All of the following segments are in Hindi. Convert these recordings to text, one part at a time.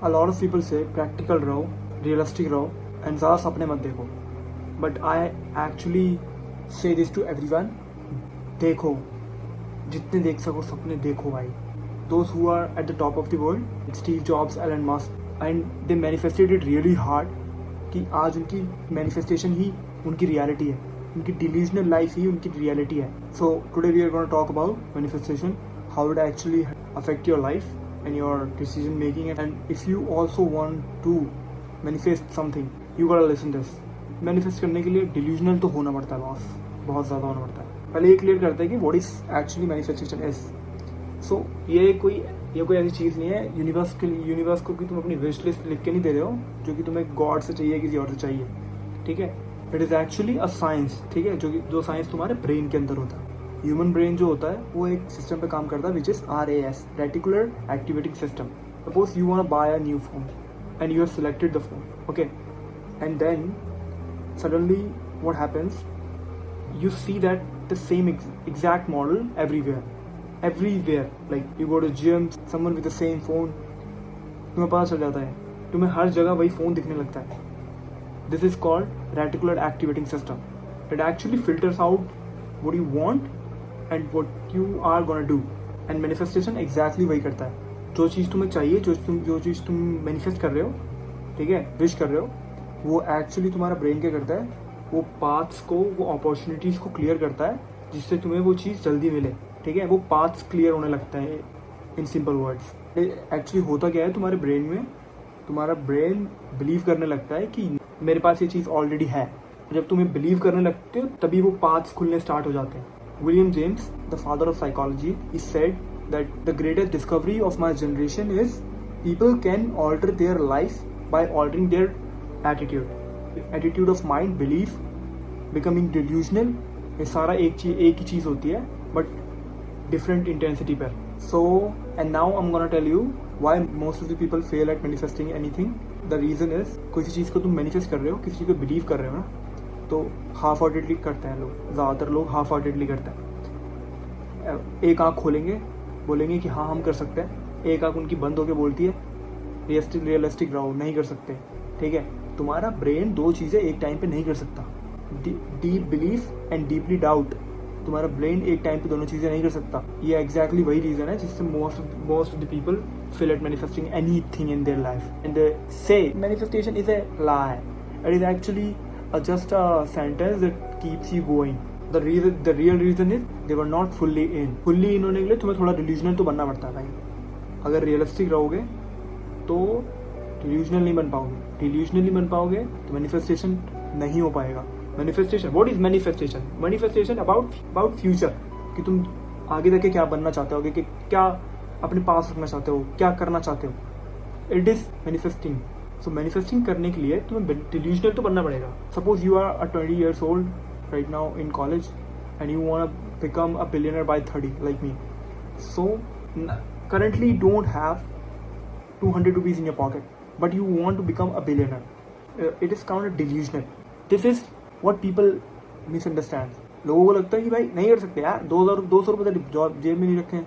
A lot of people say practical रहो, realistic रहो, and ज़्यादा सपने मत देखो. But I actually say this to everyone. देखो, जितने देख सको सपने देखो भाई. Those who are at the top of the world, Steve Jobs, Elon Musk, and they manifested it really hard कि आज उनकी manifestation ही उनकी reality है. उनकी delusional life ही उनकी reality है. So today we are going to talk about manifestation, how it actually affect your life and your decision making, and if you also want to manifest something, you gotta listen this. Manifest करने के लिए delusional तो होना पड़ता है बॉस, बहुत ज़्यादा होना पड़ता है. पहले ये क्लियर करते हैं कि what is actually manifestation is. So ये कोई ऐसी चीज़ नहीं है यूनिवर्स को कि तुम अपनी विश लिस्ट लिख के नहीं दे रहे हो जो कि तुम्हें गॉड से चाहिए किसी और से चाहिए, ठीक है. It is actually a science, ठीक है, जो साइंस तुम्हारे ब्रेन के अंदर होता है. ह्यूमन ब्रेन जो होता है वो एक सिस्टम पे काम करता है which is RAS, reticular activating system. Suppose you want to buy a new phone and you have selected the phone, okay, and then suddenly what happens, you see that the same exact model everywhere, like you go to gym, someone with the same phone, तुम्हें पता चल जाता है, तुम्हें हर जगह वही फ़ोन दिखने लगता है. This is called reticular activating system. It actually filters out what you want and what you are gonna do. And manifestation exactly वही करता है. जो चीज़ तुम्हें चाहिए, जो चीज़ तुम मैनिफेस्ट कर रहे हो, ठीक है, विश कर रहे हो, वो एक्चुअली तुम्हारा ब्रेन क्या करता है, वो पाथ्स को, वो अपॉर्चुनिटीज़ को क्लियर करता है जिससे तुम्हें वो चीज़ जल्दी मिले, ठीक है. वो पाथ्स क्लियर होने लगता है इन सिंपल वर्ड्स. एक्चुअली होता क्या है तुम्हारे ब्रेन में, तुम्हारा ब्रेन बिलीव करने लगता है कि मेरे पास ये चीज़ ऑलरेडी है. जब तुम्हें बिलीव करने लगते हो तभी वो पाथ्स खुलने स्टार्ट हो जाते हैं. William James, the father of psychology, he said that the greatest discovery of my generation is people can alter their life by altering their attitude of mind, belief, becoming delusional. ये सारा एक ही चीज़ होती है बट डिफरेंट इंटेंसिटी पर. So and now I am gonna tell you why most of the people fail at manifesting anything. The reason is, कोई सी चीज़ को तुम मैनिफेस्ट कर रहे हो, किसी चीज़ को बिलीव कर रहे हो ना, तो हाफ हार्टेडली करते हैं लोग. ज़्यादातर लोग हाफ हार्टेडली करते हैं. एक आँख खोलेंगे, बोलेंगे कि हाँ हम कर सकते हैं, एक आँख उनकी बंद होकर बोलती है रियलिस्टिक रहो, नहीं कर सकते, ठीक है. तुम्हारा ब्रेन दो चीज़ें एक टाइम पे नहीं कर सकता. Deep belief and deeply doubt. तुम्हारा ब्रेन एक टाइम पे दोनों चीज़ें नहीं कर सकता. ये एग्जैक्टली वही रीज़न है जिससे most of the people fail at manifesting anything in their life and they say manifestation is a lie. It is actually just a sentence that keeps you going. The real reason is they were not fully in होने के लिए तुम्हें थोड़ा डिल्यूजनल तो बनना पड़ता है भाई. अगर रियलिस्टिक रहोगे तो डिल्यूजनल नहीं बन पाओगे तो मैनिफेस्टेशन नहीं हो पाएगा. Manifestation, what is manifestation? Manifestation about future, कि तुम आगे जाके क्या बनना चाहते हो, कि क्या अपने पास रखना चाहते हो, क्या करना चाहते हो. It is manifesting. So manifesting करने के लिए तुम्हें डिल्यूजनल तो बनना पड़ेगा. Suppose you are 20 years old right now in college and you want to become a billionaire by 30 like me. So currently you don't have 200 rupees in your pocket, but you want to become a billionaire. It is counted delusional. This is what people misunderstand. लोगों को लगता है कि भाई नहीं कर सकते यार, 200 रुपये जॉब जेब में नहीं रखे हैं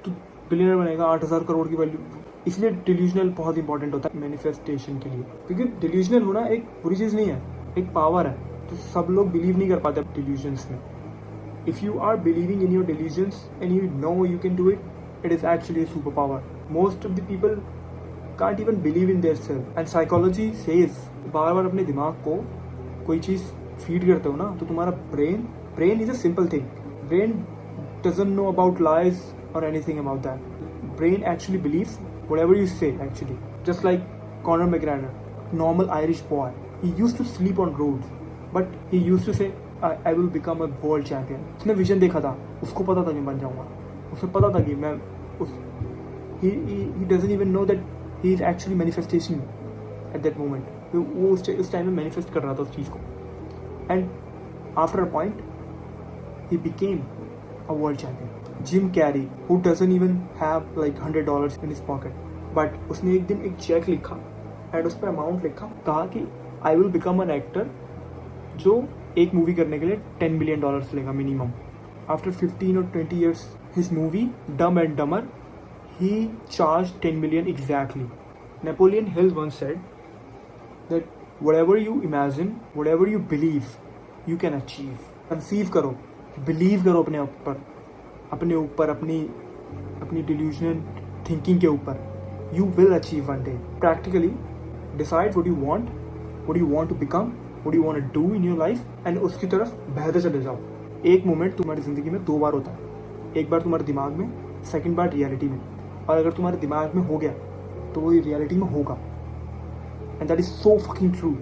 तो बिलियनर बनेगा, 8,000 करोड़ की वैल्यू. इसलिए डिल्यूजनल बहुत इंपॉर्टेंट होता है मैनिफेस्टेशन के लिए, क्योंकि डिल्यूजनल होना एक बुरी चीज़ नहीं है, एक पावर है. तो सब लोग बिलीव नहीं कर पाते डिल्यूजन्स में. If you are believing in your delusions and you know you can do it, it is actually a superpower. Most of the people can't even believe in their self. And psychology says, बार बार अपने दिमाग को कोई चीज़ फीड करते हो ना, तो तुम्हारा brain is a simple thing. Brain doesn't know about lies और anything about that. Brain actually believes whatever you say. Actually just like Conor McGregor, normal Irish boy, he used to sleep on roads, but he used to say I will become a world champion. उसने विजन देखा था, उसको पता था कि बन जाऊंगा, उसे पता था कि मैं he doesn't even know that he is actually manifestation at that moment. वो उस टाइम में मैनिफेस्ट कर रहा था उस चीज़ को. And after a point he became a world champion. Jim Carrey, who doesn't even have like $100 in his pocket, but उसने एक दिन एक चेक लिखा एंड उस पर अमाउंट लिखा, कहा कि I will become an actor जो एक मूवी करने के लिए $10 million लेगा minimum. After 15 or 20 years his movie Dumb and Dumber, he charged $10 million exactly. Napoleon Hill once said that whatever you imagine, whatever you believe, you can achieve. Conceive करो, believe करो अपने ऊपर, अपनी delusional thinking के ऊपर. You will achieve one day. Practically, decide what you want to become, what you want to do in your life, and उसकी तरफ बहते चले जाओ. एक मोमेंट तुम्हारी ज़िंदगी में 2 बार होता है. एक बार तुम्हारे दिमाग में, सेकंड बार रियलिटी में. और अगर तुम्हारे दिमाग में हो गया तो वो रियलिटी में होगा. And that is so fucking true.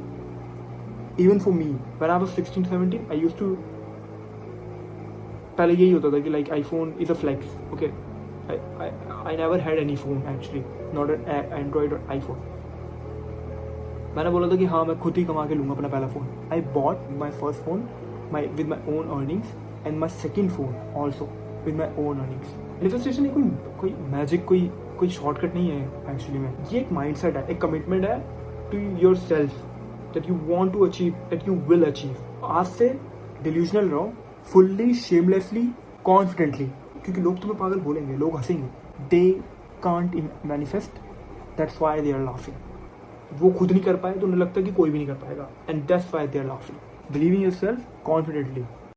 Even for me, when I was 16, 17, I used to, पहले यही होता था कि like iPhone is a flex. Okay, I never had any phone actually, not an Android or iPhone. मैंने बोला था कि हाँ मैं खुद ही कमा के लूँगा अपना पहला phone. I bought my first phone with my own earnings and my second phone also with my own earnings. Manifestation कोई मैजिक कोई शॉर्टकट नहीं है एक्चुअली में. ये एक माइंडसेट है, एक कमिटमेंट है to yourself that you want to achieve, that you will achieve. आज से delusional रहो, fully, shamelessly, confidently. क्योंकि लोग तुम्हें पागल बोलेंगे, लोग हंसेंगे. They can't manifest, that's why they are laughing. वो खुद नहीं कर पाए तो उन्हें लगता है कि कोई भी नहीं कर पाएगा. And that's why they are laughing. Believe in yourself confidently.